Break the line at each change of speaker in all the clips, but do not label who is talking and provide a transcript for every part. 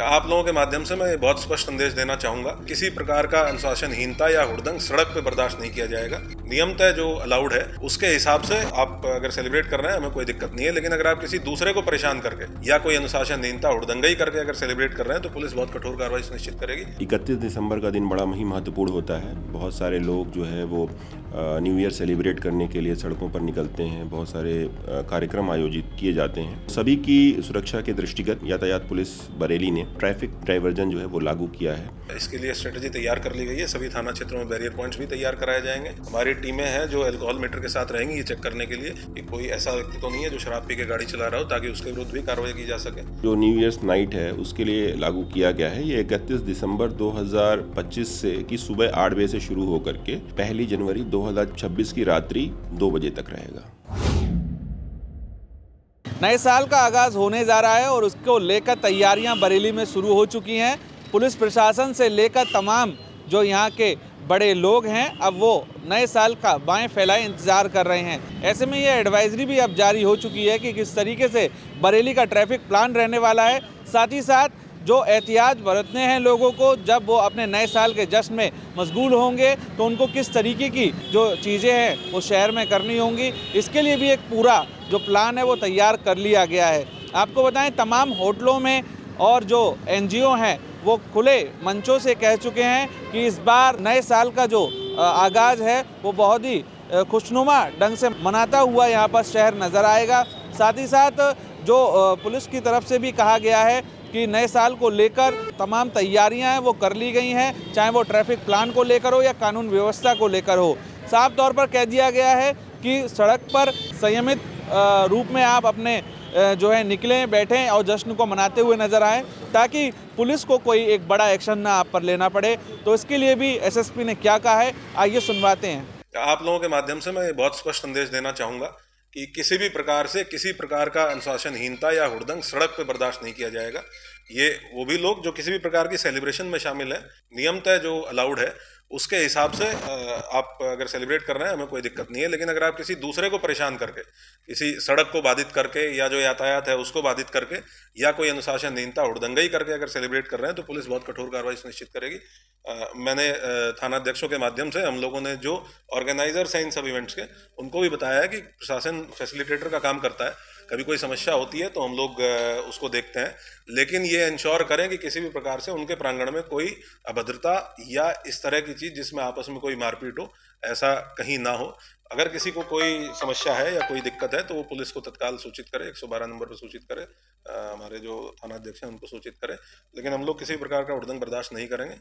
आप लोगों के माध्यम से मैं ये बहुत स्पष्ट संदेश देना चाहूंगा, किसी प्रकार का अनुशासनहीनता या हुड़दंग सड़क पे बर्दाश्त नहीं किया जाएगा। नियम तय जो अलाउड है उसके हिसाब से आप अगर सेलिब्रेट कर रहे हैं हमें कोई दिक्कत नहीं है, लेकिन अगर आप किसी दूसरे को परेशान करके या कोई अनुशासनहीनता हुड़दंगई करके अगर सेलिब्रेट कर रहे हैं तो पुलिस बहुत कठोर कार्रवाई सुनिश्चित करेगी।
31 दिसंबर का दिन बड़ा ही महत्वपूर्ण होता है। बहुत सारे लोग जो है वो न्यू ईयर सेलिब्रेट करने के लिए सड़कों पर निकलते हैं। बहुत सारे कार्यक्रम आयोजित किए जाते हैं। सभी की सुरक्षा के दृष्टिगत यातायात पुलिस बरेली ने ट्रैफिक डाइवर्जन जो है वो लागू किया है।
इसके लिए स्ट्रेटेजी तैयार कर ली गई है। सभी थाना क्षेत्रों में बैरियर पॉइंट्स भी तैयार कराए जाएंगे। हमारी टीमें हैं जो अल्कोहल मीटर के साथ रहेंगी ये चेक करने के लिए कि कोई ऐसा व्यक्ति तो नहीं है जो शराब पी के गाड़ी चला रहा हो, ताकि उसके विरुद्ध भी कार्रवाई की जा सके।
जो न्यू ईयर्स नाइट है उसके लिए लागू किया गया है। ये 31 दिसंबर 2025 से की सुबह 8 बजे से शुरू होकर के 1 जनवरी 2026 की रात्रि 2 बजे तक रहेगा।
नए साल का आगाज होने जा रहा है और उसको लेकर तैयारियां बरेली में शुरू हो चुकी हैं। पुलिस प्रशासन से लेकर तमाम जो यहाँ के बड़े लोग हैं अब वो नए साल का बाएं फैलाए इंतज़ार कर रहे हैं। ऐसे में ये एडवाइजरी भी अब जारी हो चुकी है कि किस तरीके से बरेली का ट्रैफिक प्लान रहने वाला है। साथ ही साथ जो एहतियात बरतने हैं लोगों को जब वो अपने नए साल के जश्न में मशगूल होंगे तो उनको किस तरीके की जो चीज़ें हैं वो शहर में करनी होंगी, इसके लिए भी एक पूरा जो प्लान है वो तैयार कर लिया गया है। आपको बताएं तमाम होटलों में और जो एनजीओ हैं वो खुले मंचों से कह चुके हैं कि इस बार नए साल का जो आगाज़ है वो बहुत ही खुशनुमा ढंग से मनाता हुआ यहाँ पर शहर नज़र आएगा। साथ ही साथ जो पुलिस की तरफ से भी कहा गया है कि नए साल को लेकर तमाम तैयारियां हैं वो कर ली गई हैं, चाहे वो ट्रैफिक प्लान को लेकर हो या कानून व्यवस्था को लेकर हो। साफ तौर पर कह दिया गया है कि सड़क पर संयमित रूप में आप अपने जो है निकलें, बैठें और जश्न को मनाते हुए नजर आएं, ताकि पुलिस को कोई एक बड़ा एक्शन ना आप पर लेना पड़े। तो इसके लिए भी एसएसपी ने क्या कहा है, आइए सुनवाते हैं।
आप लोगों के माध्यम से मैं बहुत स्पष्ट संदेश देना चाहूंगा कि किसी भी प्रकार से किसी प्रकार का अनुशासनहीनता या हुड़दंग सड़क पे बर्दाश्त नहीं किया जाएगा। ये वो भी लोग जो किसी भी प्रकार की सेलिब्रेशन में शामिल हैं, नियम तय जो अलाउड है उसके हिसाब से आप अगर सेलिब्रेट कर रहे हैं हमें कोई दिक्कत नहीं है, लेकिन अगर आप किसी दूसरे को परेशान करके, किसी सड़क को बाधित करके या जो यातायात है उसको बाधित करके या कोई अनुशासनहीनता हुड़दंगई करके अगर सेलिब्रेट कर रहे हैं तो पुलिस बहुत कठोर कार्रवाई सुनिश्चित करेगी। मैंने थाना अध्यक्षों के माध्यम से हम लोगों ने जो ऑर्गेनाइजर्स हैं इन सब इवेंट्स के उनको भी बताया है कि प्रशासन फैसिलिटेटर का काम करता है। कभी कोई समस्या होती है तो हम लोग उसको देखते हैं, लेकिन ये इंश्योर करें कि किसी भी प्रकार से उनके प्रांगण में कोई अभद्रता या इस तरह की चीज़ जिसमें आपस में कोई मारपीट हो, ऐसा कहीं ना हो। अगर किसी को कोई समस्या है या कोई दिक्कत है तो वो पुलिस को तत्काल सूचित करे, 112 नंबर पर सूचित करे, हमारे जो थाना अध्यक्ष हैं उनको सूचित करें। लेकिन हम लोग किसी प्रकार का हुड़दंग बर्दाश्त नहीं करेंगे।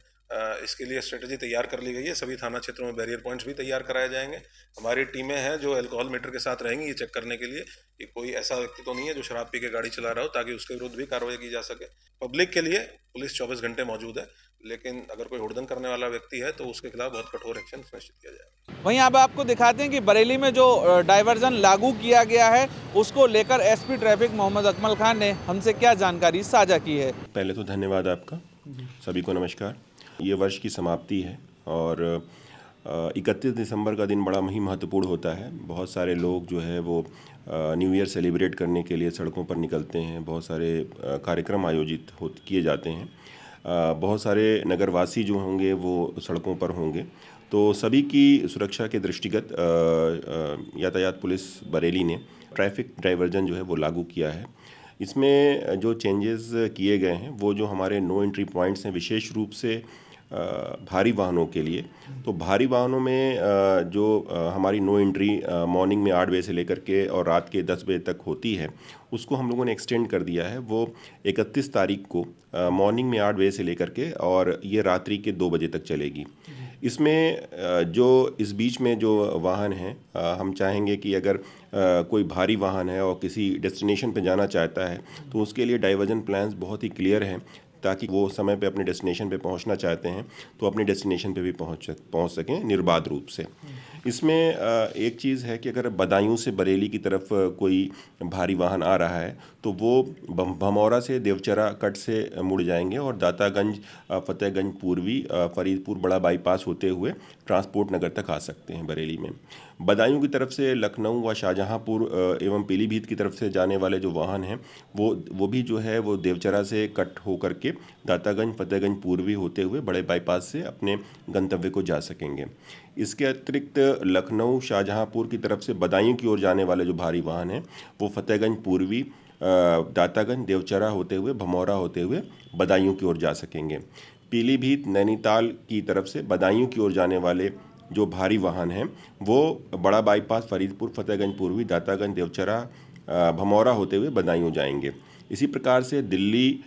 इसके लिए स्ट्रेटेजी तैयार कर ली गई है। सभी थाना क्षेत्रों में बैरियर पॉइंट्स भी तैयार कराए जाएंगे। हमारी टीमें हैं जो अल्कोहल मीटर के साथ रहेंगी ये चेक करने के लिए कि कोई ऐसा व्यक्ति तो नहीं है जो शराब पी के गाड़ी चला रहा हो, ताकि उसके विरुद्ध भी कार्रवाई की जा सके। पब्लिक के लिए पुलिस 24 घंटे मौजूद है, लेकिन अगर कोई हुड़दंग करने वाला व्यक्ति है तो उसके खिलाफ बहुत कठोर एक्शन सुनिश्चित किया जाएगा।
वहीं अब आपको दिखाते हैं कि बरेली में जो डाइवर्जन लागू किया गया है उसको लेकर एसपी ट्रैफिक मोहम्मद अकमल खान ने हमसे क्या जानकारी साझा की है।
पहले तो धन्यवाद आपका। सभी को नमस्कार। ये वर्ष की समाप्ति है और 31 दिसंबर का दिन बड़ा ही महत्वपूर्ण होता है। बहुत सारे लोग जो है वो न्यू ईयर सेलिब्रेट करने के लिए सड़कों पर निकलते हैं। बहुत सारे कार्यक्रम आयोजित किए जाते हैं। बहुत सारे नगरवासी जो होंगे वो सड़कों पर होंगे। तो सभी की सुरक्षा के दृष्टिगत यातायात पुलिस बरेली ने ट्रैफिक डाइवर्जन जो है वो लागू किया है। इसमें जो चेंजेस किए गए हैं वो जो हमारे नो एंट्री पॉइंट्स हैं, विशेष रूप से भारी वाहनों के लिए। तो भारी वाहनों में जो हमारी नो एंट्री मॉर्निंग में 8 बजे से लेकर के और रात के 10 बजे तक होती है, उसको हम लोगों ने एक्सटेंड कर दिया है। वो 31 तारीख को मॉर्निंग में 8 बजे से लेकर के और ये रात्रि के 2 बजे तक चलेगी। इसमें जो इस बीच में जो वाहन हैं, हम चाहेंगे कि अगर कोई भारी वाहन है और किसी डेस्टिनेशन पे जाना चाहता है तो उसके लिए डाइवर्जन प्लान्स बहुत ही क्लियर हैं, ताकि वो समय पे अपने डेस्टिनेशन पे पहुंचना चाहते हैं तो अपने डेस्टिनेशन पे भी पहुंच सकें निर्बाध रूप से। इसमें एक चीज़ है कि अगर बदायूं से बरेली की तरफ कोई भारी वाहन आ रहा है तो वो भमौरा से देवचरा कट से मुड़ जाएंगे और दातागंज, फतेहगंज पूर्वी, फरीदपुर बड़ा बाईपास होते हुए ट्रांसपोर्ट नगर तक आ सकते हैं बरेली में। बदायूं की तरफ से लखनऊ व शाहजहांपुर एवं पीलीभीत की तरफ से जाने वाले जो वाहन हैं वो भी जो है वो देवचरा से कट होकर के दातागंज फतेहगंज पूर्वी होते हुए बड़े बाईपास से अपने गंतव्य को जा सकेंगे। इसके अतिरिक्त लखनऊ शाहजहांपुर की तरफ से बदायूं की ओर जाने वाले जो भारी वाहन हैं वो फतेहगंज पूर्वी दातागंज देवचरा होते हुए भमौरा होते हुए बदायूं की ओर जा सकेंगे। पीलीभीत नैनीताल की तरफ से बदायूं की ओर जाने वाले जो भारी वाहन हैं वो बड़ा बाईपास फरीदपुर फतेहगंज पूर्वी दातागंज देवचरा भमौरा होते हुए बदायूं जाएंगे। इसी प्रकार से दिल्ली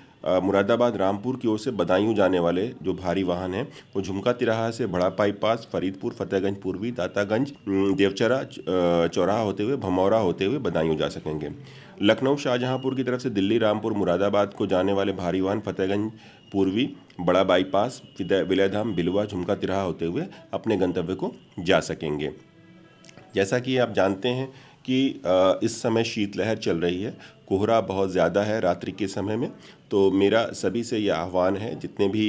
मुरादाबाद रामपुर की ओर से बदायूं जाने वाले जो भारी वाहन हैं वो झुमका तिराहा से बड़ा बाईपास फरीदपुर फतेहगंज पूर्वी दातागंज देवचरा चौराहा होते हुए भमौरा होते हुए बदायूं जा सकेंगे। लखनऊ शाहजहांपुर की तरफ से दिल्ली रामपुर मुरादाबाद को जाने वाले भारी वाहन फतेहगंज पूर्वी बड़ा बाईपास विलयधाम बिलवा झुमका तिराहा होते हुए अपने गंतव्य को जा सकेंगे। जैसा कि आप जानते हैं कि इस समय शीतलहर चल रही है, कोहरा बहुत ज़्यादा है रात्रि के समय में, तो मेरा सभी से यह आह्वान है जितने भी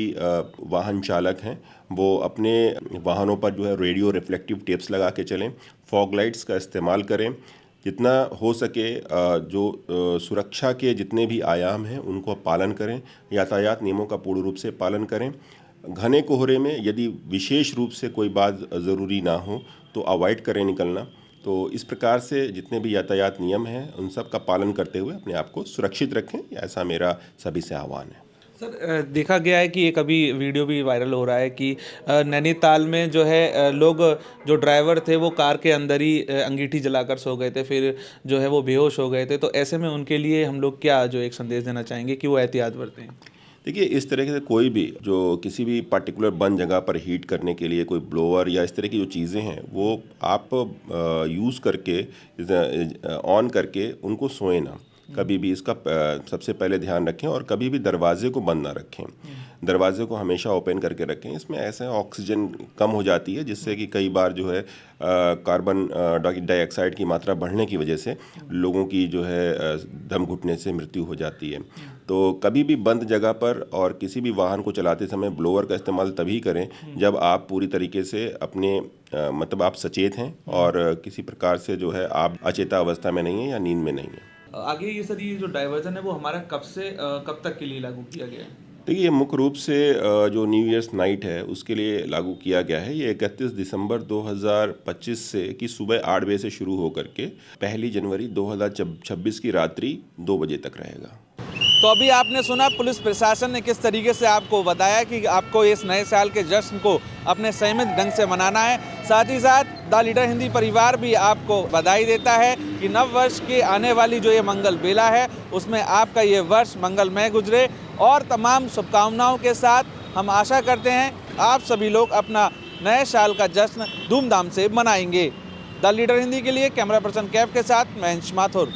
वाहन चालक हैं वो अपने वाहनों पर जो है रेडियो रिफ्लेक्टिव टेप्स लगा के चलें, फॉग लाइट्स का इस्तेमाल करें, जितना हो सके जो सुरक्षा के जितने भी आयाम हैं उनको पालन करें, यातायात नियमों का पूर्ण रूप से पालन करें। घने कोहरे में यदि विशेष रूप से कोई बात ज़रूरी ना हो तो अवॉइड करें निकलना। तो इस प्रकार से जितने भी यातायात नियम हैं उन सब का पालन करते हुए अपने आप को सुरक्षित रखें, ऐसा मेरा सभी से आह्वान है।
सर, देखा गया है कि एक अभी वीडियो भी वायरल हो रहा है कि नैनीताल में जो है लोग जो ड्राइवर थे वो कार के अंदर ही अंगीठी जलाकर सो गए थे, फिर जो है वो बेहोश हो गए थे। तो ऐसे में उनके लिए हम लोग क्या जो एक संदेश देना चाहेंगे कि वो एहतियात बरतें?
देखिए, इस तरह से कोई भी जो किसी भी पर्टिकुलर बंद जगह पर हीट करने के लिए कोई ब्लोअर या इस तरह की जो चीज़ें हैं वो आप यूज़ करके ऑन करके उनको सोएं ना कभी भी। इसका सबसे पहले ध्यान रखें और कभी भी दरवाजे को बंद ना रखें, दरवाजे को हमेशा ओपन करके रखें। इसमें ऐसे ऑक्सीजन कम हो जाती है जिससे कि कई बार जो है कार्बन डाइऑक्साइड की मात्रा बढ़ने की वजह से लोगों की जो है दम घुटने से मृत्यु हो जाती है। तो कभी भी बंद जगह पर और किसी भी वाहन को चलाते समय ब्लोअर का इस्तेमाल तभी करें जब आप पूरी तरीके से अपने मतलब आप सचेत हैं और किसी प्रकार से जो है आप अचेता अवस्था में नहीं हैं या नींद में नहीं हैं।
आगे ये सर, ये जो डाइवर्जन है वो हमारा कब से कब तक के लिए लागू किया गया है?
देखिए, ये मुख्य रूप से जो न्यू ईयर्स नाइट है उसके लिए लागू किया गया है। ये 31 दिसंबर 2025 से कि सुबह 8 बजे से शुरू होकर के 1 जनवरी 2026 की रात्रि 2 बजे तक रहेगा।
तो अभी आपने सुना पुलिस प्रशासन ने किस तरीके से आपको बताया कि आपको इस नए साल के जश्न को अपने संयमित ढंग से मनाना है। साथ ही साथ द लीडर हिंदी परिवार भी आपको बधाई देता है कि नव वर्ष की आने वाली जो ये मंगल बेला है उसमें आपका ये वर्ष मंगलमय गुजरे। और तमाम शुभकामनाओं के साथ हम आशा करते हैं आप सभी लोग अपना नए साल का जश्न धूमधाम से मनाएंगे। द लीडर हिंदी के लिए कैमरा पर्सन कैफ के साथ महेश माथुर।